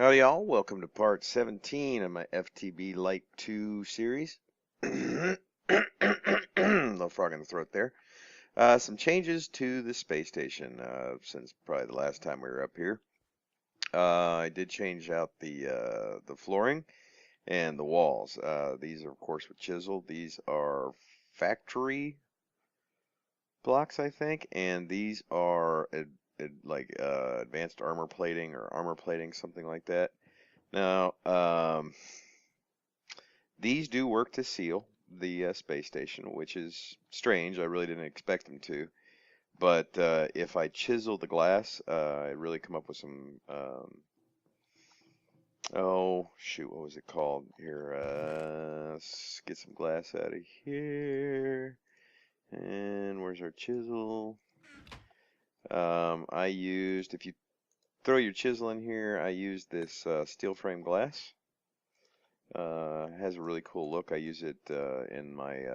Howdy y'all, welcome to part 17 of my FTB Lite 2 series. Little frog in the throat there. Some changes to the space station since probably the last time we were up here. I did change out the flooring and the walls. These are of course with chisel. These are factory blocks, I think, and these are advanced armor plating or armor plating, something like that. Now, these do work to seal the space station, which is strange. I really didn't expect them to. But if I chisel the glass, I really come up with some, oh shoot, what was it called? Here, let's get some glass out of here. And where's our chisel? I used, if you throw your chisel in here, I used this steel frame glass. Has a really cool look. I use it in my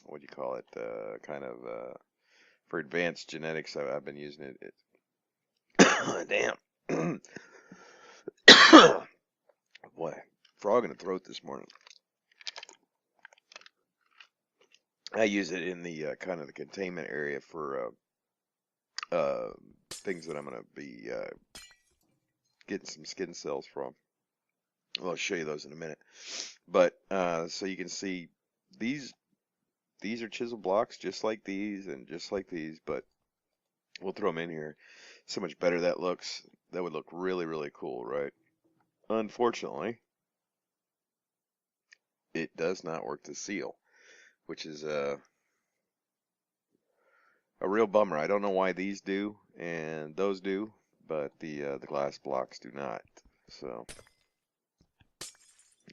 what do you call it? Kind of for advanced genetics. I've been using it. Damn. Boy, frog in the throat this morning. I use it in the kind of the containment area for things that I'm going to be getting some skin cells from. Well, I'll show you those in a minute. But so you can see these are chisel blocks just like these and just like these, but we'll throw them in here. So much better that looks. That would look really, really cool, right? Unfortunately, it does not work to seal, which is a real bummer. I don't know why these do and those do, but the glass blocks do not. So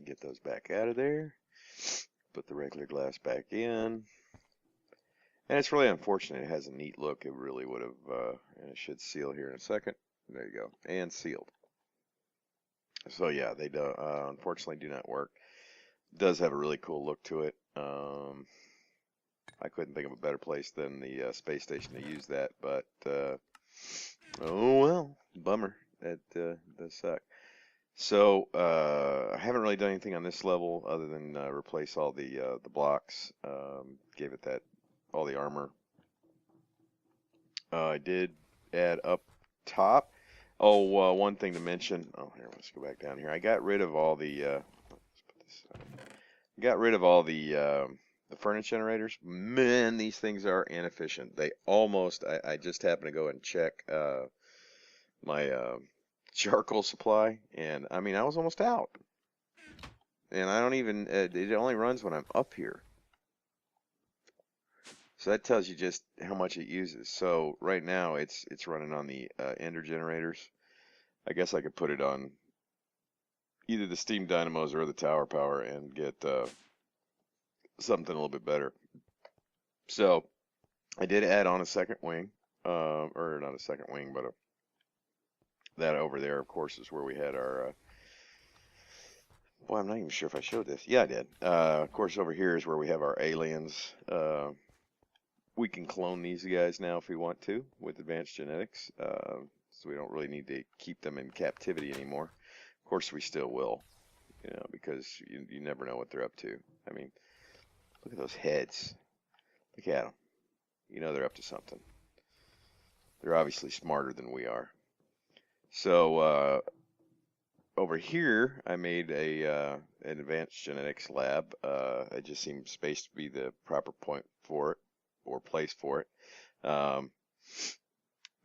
get those back out of there. Put the regular glass back in. And it's really unfortunate. It has a neat look. It really would have, and it should seal here in a second. There you go. And sealed. So yeah, they do, unfortunately do not work. It does have a really cool look to it. I couldn't think of a better place than the space station to use that, but oh well, bummer. That does suck. So I haven't really done anything on this level other than replace all the blocks. Gave it that all the armor. I did add up top. Oh, one thing to mention. Oh, here, let's go back down here. I got rid of all the. Got rid of all the furnace generators. Man, these things are inefficient. They almost. I just happened to go and check my charcoal supply, and I mean I was almost out. And I don't even. It only runs when I'm up here. So that tells you just how much it uses. So right now it's running on the ender generators. I guess I could put it on either the steam dynamos or the tower power and get something a little bit better. So I did add on a second wing, or not a second wing, but that over there, of course, is where we had our. Boy, I'm not even sure if I showed this. Yeah, I did. Of course, over here is where we have our aliens. We can clone these guys now if we want to with advanced genetics, so we don't really need to keep them in captivity anymore. Of course, we still will, because you never know what they're up to. I mean, look at those heads. Look at them. You know they're up to something. They're obviously smarter than we are. So over here, I made an advanced genetics lab. It just seemed space to be the proper point for it. Or place for it,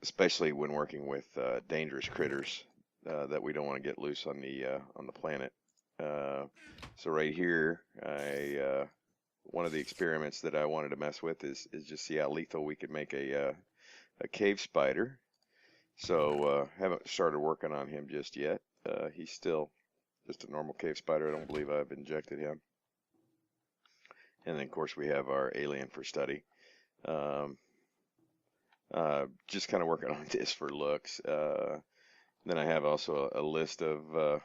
especially when working with dangerous critters that we don't want to get loose on the planet. So right here, one of the experiments that I wanted to mess with is just see how lethal we could make a cave spider. So haven't started working on him just yet. He's still just a normal cave spider. I don't believe I've injected him. And then of course we have our alien for study. Just kind of working on this for looks. Then I have also a list of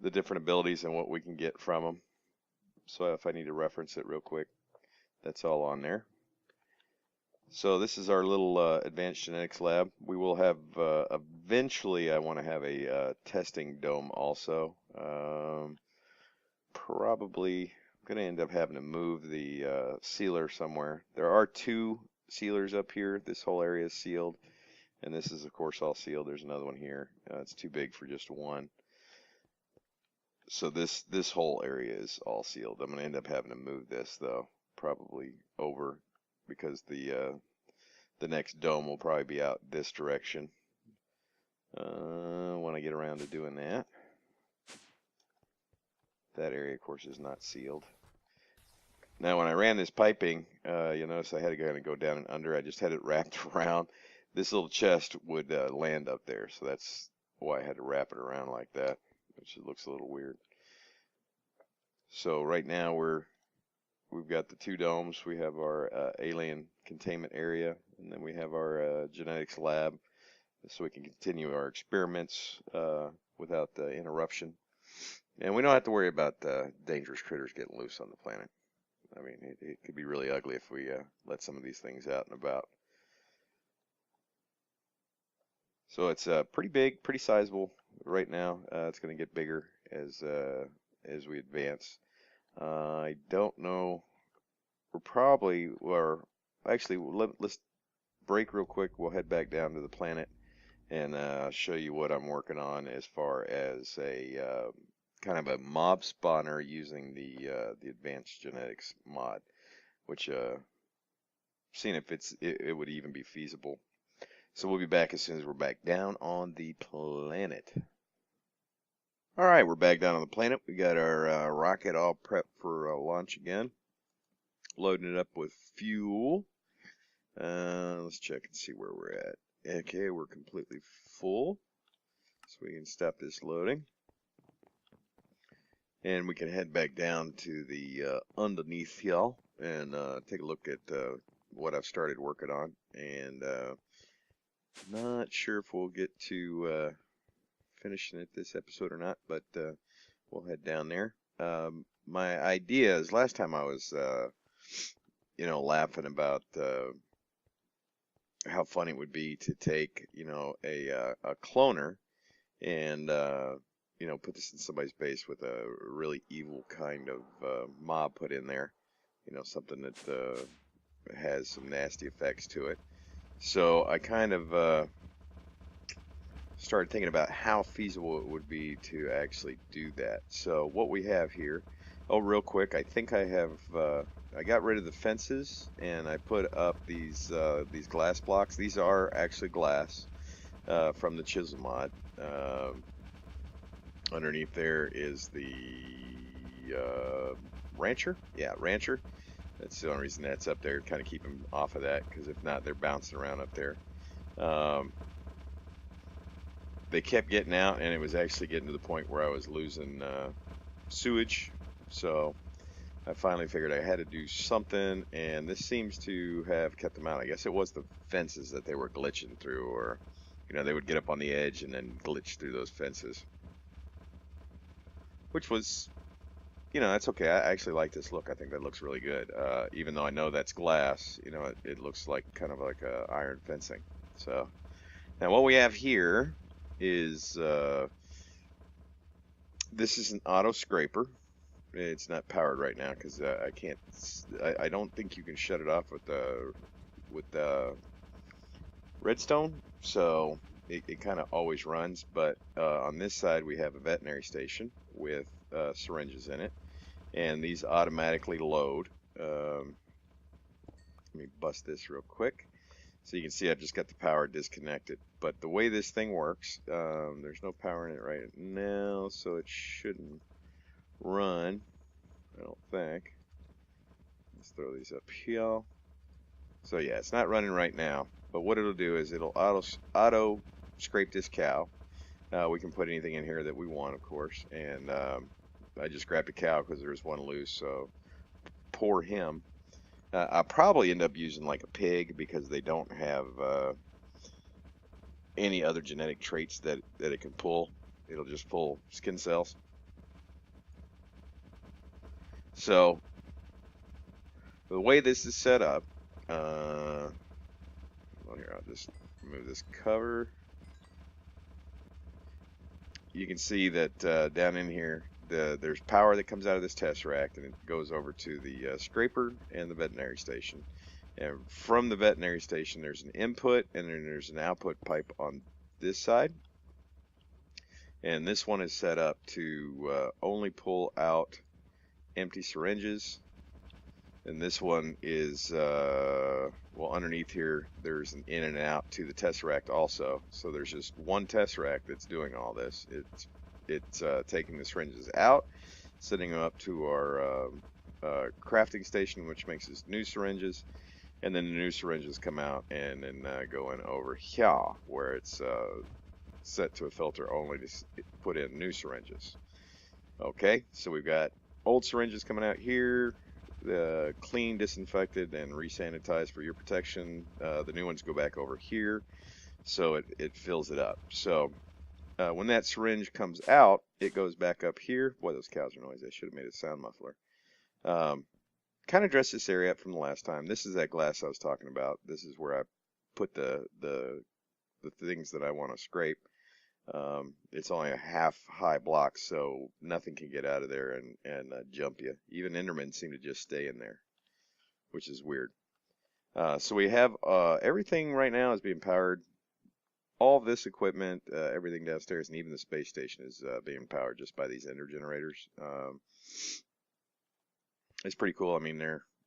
the different abilities and what we can get from them. So if I need to reference it real quick, that's all on there. So this is our little advanced genetics lab. We will have eventually. I want to have a testing dome also. Probably going to end up having to move the sealer somewhere. There are two sealers up here. This whole area is sealed, and this is of course all sealed. There's another one here. It's too big for just one. So this whole area is all sealed. I'm going to end up having to move this though, probably over, because the next dome will probably be out this direction when I get around to doing that. That area, of course, is not sealed. Now, when I ran this piping, you'll notice I had to kind of go down and under. I just had it wrapped around. This little chest would land up there, so that's why I had to wrap it around like that, which looks a little weird. So right now we've got the two domes. We have our alien containment area, and then we have our genetics lab, so we can continue our experiments without interruption. And we don't have to worry about dangerous critters getting loose on the planet. I mean, it could be really ugly if we let some of these things out and about. So it's pretty big, pretty sizable right now. It's going to get bigger as we advance. I don't know. We're probably, or actually, let's break real quick. We'll head back down to the planet and show you what I'm working on as far as a kind of a mob spawner using the advanced genetics mod, which seeing if it would even be feasible. So we'll be back as soon as we're back down on the planet. All right, we're back down on the planet. We got our rocket all prepped for launch again. Loading it up with fuel. Let's check and see where we're at. Okay, we're completely full, so we can stop this loading. And we can head back down to the underneath here and take a look at what I've started working on. And not sure if we'll get to finishing it this episode or not, but we'll head down there. My idea is, last time I was, laughing about how funny it would be to take, a cloner and put this in somebody's base with a really evil kind of mob put in there, something that has some nasty effects to it. So I kind of started thinking about how feasible it would be to actually do that. So what we have here, real quick, I think I have, I got rid of the fences and I put up these glass blocks. These are actually glass from the chisel mod. Underneath there is the rancher. Yeah, rancher. That's the only reason that's up there, kind of keep them off of that, because if not, they're bouncing around up there. They kept getting out, and it was actually getting to the point where I was losing sewage. So I finally figured I had to do something, and this seems to have kept them out. I guess it was the fences that they were glitching through, or they would get up on the edge and then glitch through those fences. Which was, that's okay. I actually like this look. I think that looks really good. Even though I know that's glass, it looks like kind of like iron fencing. So now what we have here is this is an auto scraper. It's not powered right now because I can't. I don't think you can shut it off with the redstone. So it kind of always runs. But on this side we have a veterinary station with syringes in it, and these automatically load. Let me bust this real quick. So you can see I've just got the power disconnected. But the way this thing works, there's no power in it right now, so it shouldn't run, I don't think. Let's throw these up here. So yeah, it's not running right now. But what it'll do is it'll auto scrape this cow. We can put anything in here that we want, of course. And I just grabbed a cow because there's one loose, so poor him. I'll probably end up using like a pig because they don't have any other genetic traits that it can pull. It'll just pull skin cells. So the way this is set up, Well, here, I'll just remove this cover. You can see that down in here, there's power that comes out of this tesseract, and it goes over to the scraper and the veterinary station. And from the veterinary station, there's an input, and then there's an output pipe on this side. And this one is set up to only pull out empty syringes. And this one is, well, underneath here, there's an in and out to the tesseract also. So there's just one tesseract that's doing all this. It's taking the syringes out, sending them up to our crafting station, which makes us new syringes. And then the new syringes come out and then go in over here, where it's set to a filter only to put in new syringes. Okay, so we've got old syringes coming out here, clean, disinfected, and resanitized for your protection. The new ones go back over here, so it fills it up. So when that syringe comes out, it goes back up here. Boy, those cows are noisy. I should have made a sound muffler. Kind of dressed this area up from the last time. This is that glass I was talking about. This is where I put the things that I want to scrape. It's only a half high block, so nothing can get out of there and jump you. Even Endermen seem to just stay in there, which is weird. So we have everything right now is being powered. All of this equipment, everything downstairs, and even the space station is being powered just by these ender generators. It's pretty cool. I mean,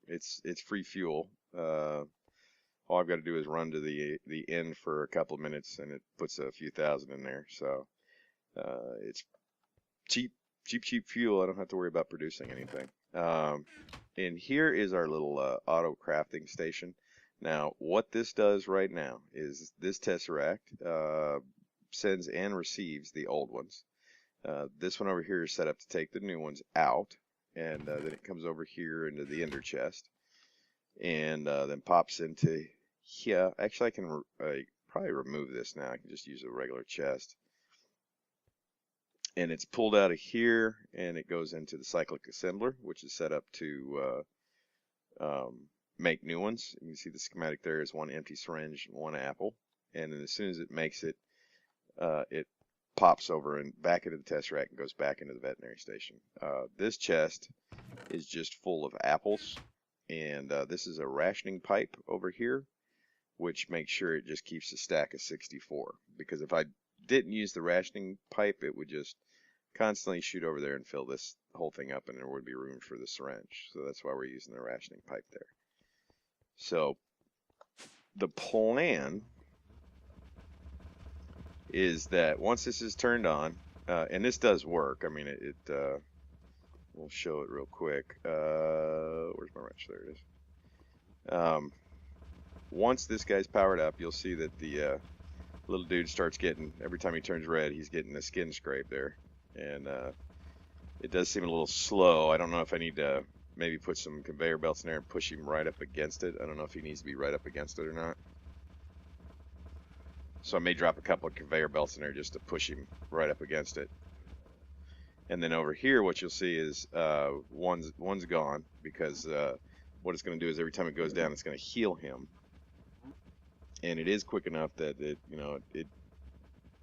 it's free fuel. All I've got to do is run to the end for a couple of minutes, and it puts a few thousand in there. So it's cheap fuel. I don't have to worry about producing anything. And here is our little auto crafting station. Now, what this does right now is this tesseract sends and receives the old ones. This one over here is set up to take the new ones out, and then it comes over here into the ender chest, and then pops into here. Actually, I can probably remove this now. I can just use a regular chest. And it's pulled out of here, and it goes into the cyclic assembler, which is set up to make new ones. You can see the schematic there is one empty syringe and one apple. And then as soon as it makes it, it pops over and back into the tesseract and goes back into the veterinary station. This chest is just full of apples, and this is a rationing pipe over here, which makes sure it just keeps a stack of 64. Because if I didn't use the rationing pipe, it would just constantly shoot over there and fill this whole thing up, and there would be room for the syringe. So that's why we're using the rationing pipe there. So the plan is that once this is turned on, and this does work. I mean, we'll show it real quick. Where's my wrench? There it is. Once this guy's powered up, you'll see that the little dude starts getting, every time he turns red, he's getting a skin scrape there. And it does seem a little slow. I don't know if I need to maybe put some conveyor belts in there and push him right up against it. I don't know if he needs to be right up against it or not. So I may drop a couple of conveyor belts in there just to push him right up against it. And then over here, what you'll see is one's gone, because what it's going to do is every time it goes down, it's going to heal him. And it is quick enough that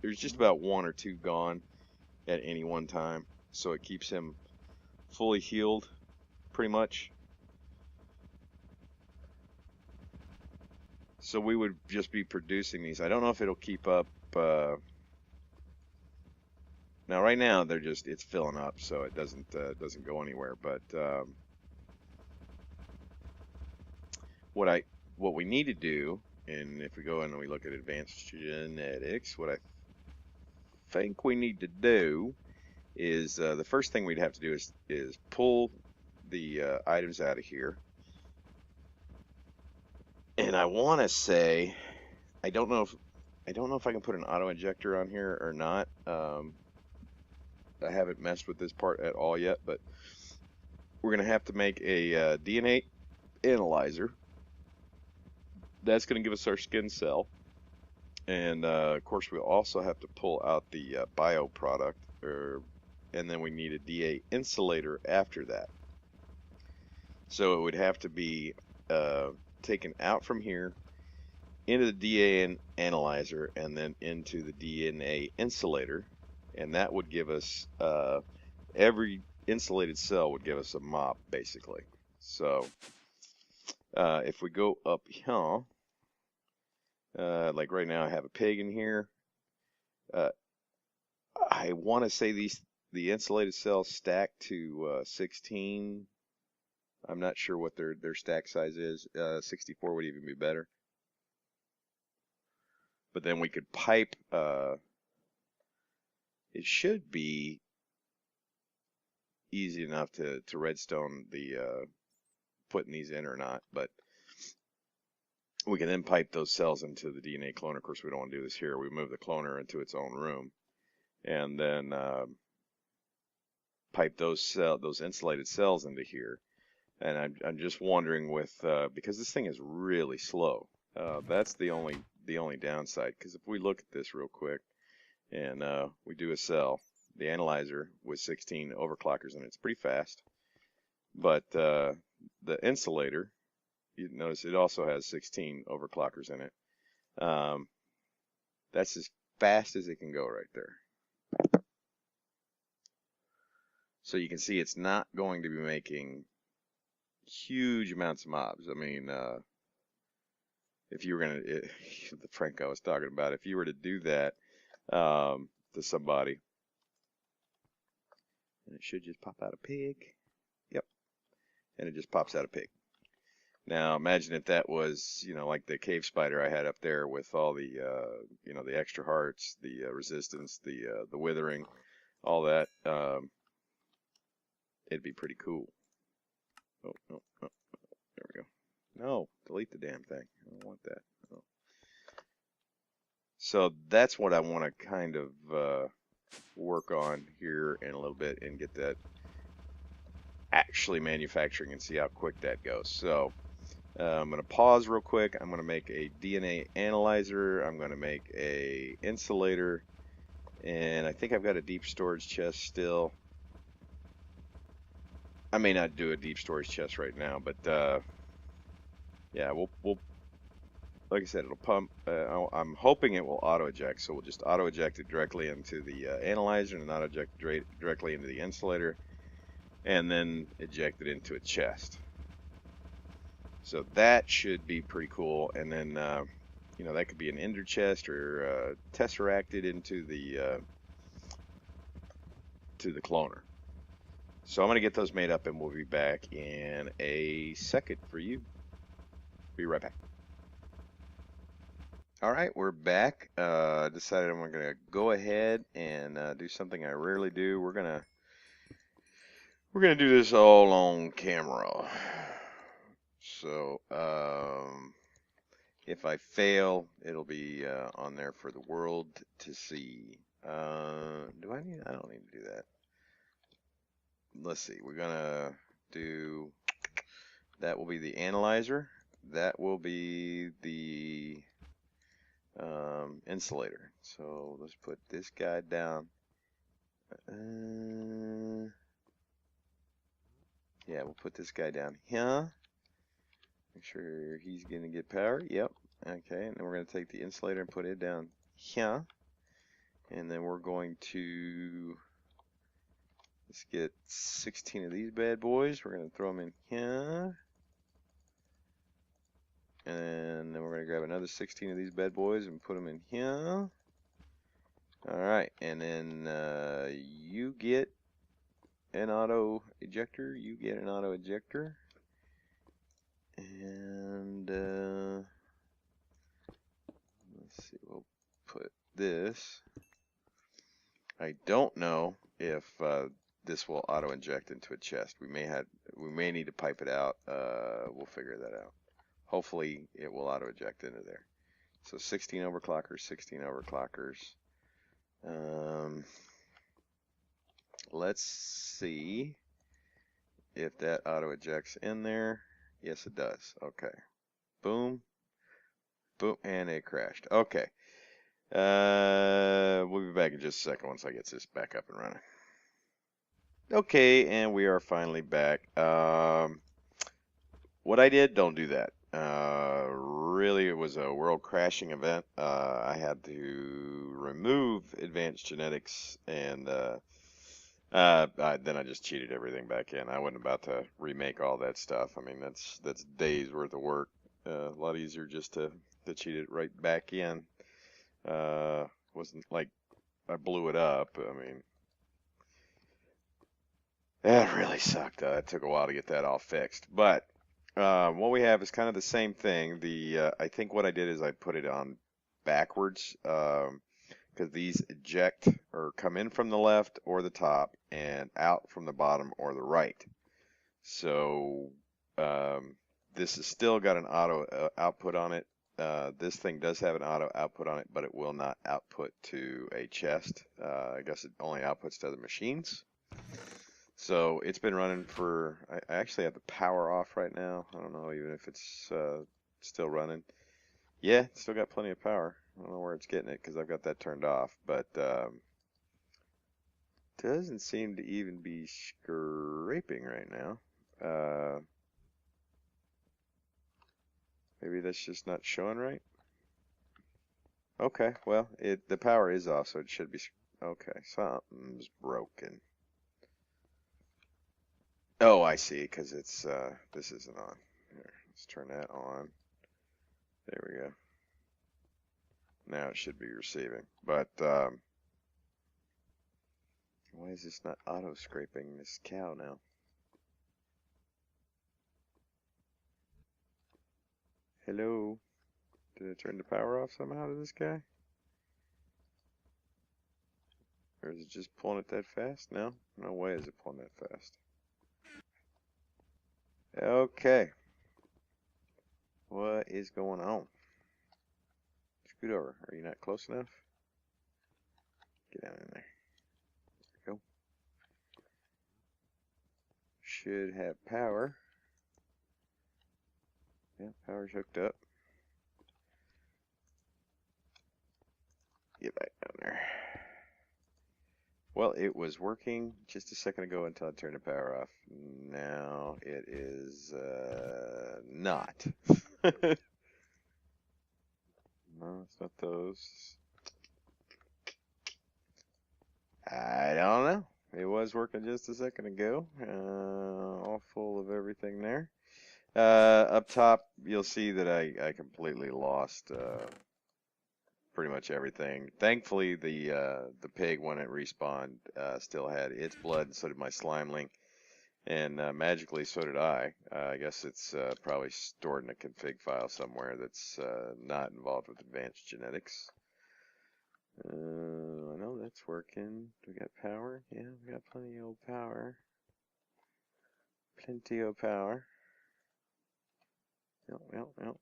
there's just about one or two gone at any one time, so it keeps him fully healed, pretty much. So we would just be producing these. I don't know if it'll keep up. Now, right now, it's filling up, so it doesn't go anywhere. But what we need to do, and if we go in and we look at advanced genetics, what I think we need to do is the first thing we'd have to do is pull the items out of here. And I want to say, I don't know if I can put an auto injector on here or not. I haven't messed with this part at all yet, but we're gonna have to make a DNA analyzer. That's gonna give us our skin cell, and of course we'll also have to pull out the bio product, and then we need a DA insulator after that. So it would have to be taken out from here into the DNA analyzer and then into the DNA insulator, and that would give us every insulated cell would give us a mob basically. So if we go up here, like right now I have a pig in here. I want to say the insulated cells stack to 16. I'm not sure what their stack size is. 64 would even be better. But then we could pipe. It should be easy enough to redstone the putting these in or not. But we can then pipe those cells into the DNA cloner. Of course, we don't want to do this here. We move the cloner into its own room, and then pipe those insulated cells into here. And I'm just wondering with because this thing is really slow. That's the only downside. Because if we look at this real quick and we do a cell, the analyzer with 16 overclockers in it, it's pretty fast. But the insulator, you notice it also has 16 overclockers in it. That's as fast as it can go right there. So you can see it's not going to be making huge amounts of mobs. I mean, if you were going to, the prank I was talking about, if you were to do that to somebody, and it should just pop out a pig. Yep. And it just pops out a pig. Now imagine if that was, like the cave spider I had up there with all the, the extra hearts, the resistance, the withering, all that. It'd be pretty cool. Oh, no, oh, there we go. No, delete the damn thing. I don't want that. Oh. So that's what I want to kind of work on here in a little bit and get that actually manufacturing and see how quick that goes. So I'm going to pause real quick. I'm going to make a DNA analyzer. I'm going to make a insulator. And I think I've got a deep storage chest still. I may not do a deep storage chest right now, but yeah, we'll like I said, it'll pump. I'm hoping it will auto eject, so we'll just auto eject it directly into the analyzer and auto eject directly into the insulator, and then eject it into a chest. So that should be pretty cool. And then that could be an ender chest or tesseracted into the cloner. So I'm going to get those made up and we'll be back in a second for you. Be right back. All right, we're back. Decided I'm going to go ahead and do something I rarely do. We're going to do this all on camera. So if I fail, it'll be on there for the world to see. I don't need to do that. Let's see, we're gonna do, that will be the analyzer, that will be the insulator. So let's put this guy down. Yeah, we'll put this guy down here. Make sure he's gonna get power. Yep. Okay, and then we're gonna take the insulator and put it down here. And then we're going to, let's get 16 of these bad boys. We're going to throw them in here. And then we're going to grab another 16 of these bad boys and put them in here. Alright, and then you get an auto ejector. You get an auto ejector. And let's see, we'll put this. I don't know if this will auto inject into a chest. We may need to pipe it out. We'll figure that out. Hopefully it will auto eject into there. So 16 overclockers, 16 overclockers. Let's see if that auto ejects in there. Yes, it does. Okay. Boom. Boom, and it crashed. Okay. We'll be back in just a second once I get this back up and running. Okay, and we are finally back. What I did, don't do that. Really, it was a world crashing event. I had to remove advanced genetics and then I just cheated everything back in. I wasn't about to remake all that stuff. I mean, that's days worth of work. A lot easier just to cheat it right back in. Wasn't like I blew it up. I mean, that really sucked. It took a while to get that all fixed. But what we have is kind of the same thing. I think what I did is I put it on backwards because these eject or come in from the left or the top and out from the bottom or the right. So this has still got an auto output on it. This thing does have an auto output on it, but it will not output to a chest. I guess it only outputs to other machines. So it's been running for, I actually have the power off right now. I don't know even if it's still running. Yeah, it's still got plenty of power. I don't know where it's getting it because I've got that turned off, but doesn't seem to even be scraping right now. Maybe that's just not showing right. Okay, well, the power is off, so it should be. Okay, something's broken. Oh, I see, because it's this isn't on. Here, let's turn that on. There we go. Now it should be receiving. But why is this not auto scraping this cow now? Hello? Did it turn the power off somehow to this guy? Or is it just pulling it that fast? No? No way is it pulling that fast. Okay. What is going on? Scoot over. Are you not close enough? Get down in there. There we go. Should have power. Yeah, power's hooked up. Get back down there. Well, it was working just a second ago until I turned the power off. Now it is not. No, it's not those. I don't know. It was working just a second ago. All full of everything there. Up top, you'll see that I completely lost pretty much everything. Thankfully, the pig, when it respawned, still had its blood, and so did my slimeling. And magically, so did I. I guess it's probably stored in a config file somewhere that's not involved with advanced genetics. I know that's working. Do we got power? Yeah, we got plenty of power. Plenty of power. Yep.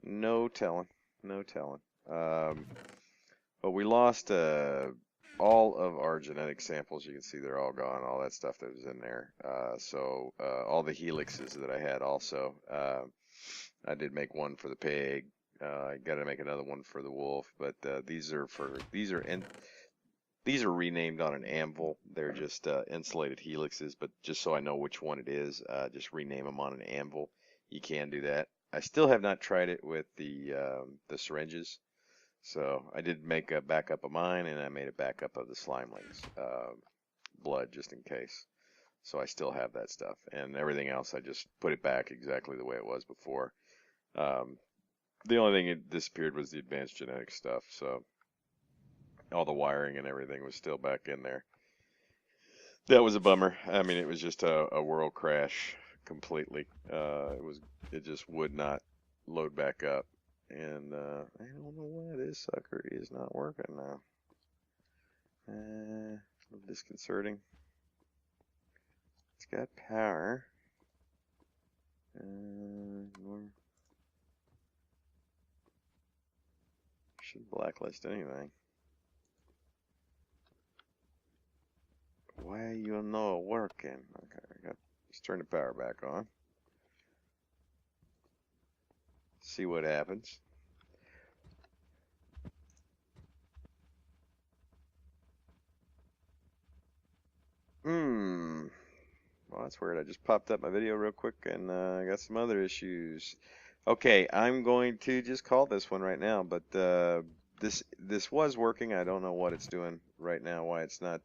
No telling. No telling. But we lost all of our genetic samples. You can see they're all gone. All that stuff that was in there. So all the helixes that I had also. I did make one for the pig. I got to make another one for the wolf. But these are renamed on an anvil. They're just insulated helixes. But just so I know which one it is, just rename them on an anvil. You can do that. I still have not tried it with the syringes. So I did make a backup of mine, and I made a backup of the slimelings blood just in case. So I still have that stuff, and everything else I just put it back exactly the way it was before. The only thing that disappeared was the advanced genetic stuff. So all the wiring and everything was still back in there. That was a bummer. I mean, it was just a world crash completely. It just would not load back up. And I don't know why this sucker is not working now. A little disconcerting. It's got power. Should blacklist anything. Why you not working? Okay, let's turn the power back on. See what happens. Well, that's weird. I just popped up my video real quick and I got some other issues. Okay, I'm going to just call this one right now, but this was working. I don't know what it's doing right now, why it's not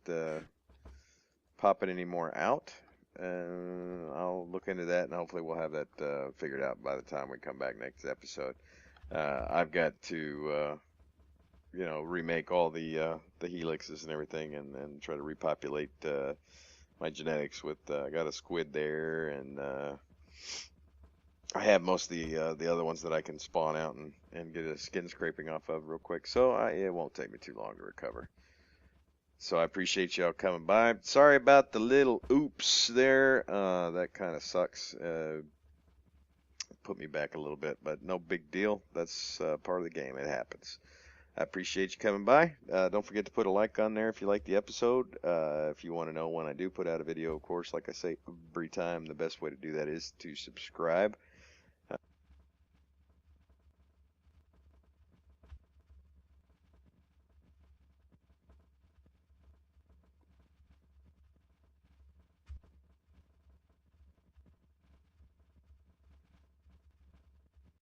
popping any more out. I'll look into that, and hopefully we'll have that figured out by the time we come back next episode. I've got to remake all the helixes and everything, and try to repopulate my genetics with. I got a squid there, and I have most of the other ones that I can spawn out and get a skin scraping off of real quick. So it won't take me too long to recover. So I appreciate y'all coming by. Sorry about the little oops there. That kind of sucks. Put me back a little bit, but no big deal. That's part of the game. It happens. I appreciate you coming by. Don't forget to put a like on there if you like the episode. If you want to know when I do put out a video, of course, like I say every time, the best way to do that is to subscribe.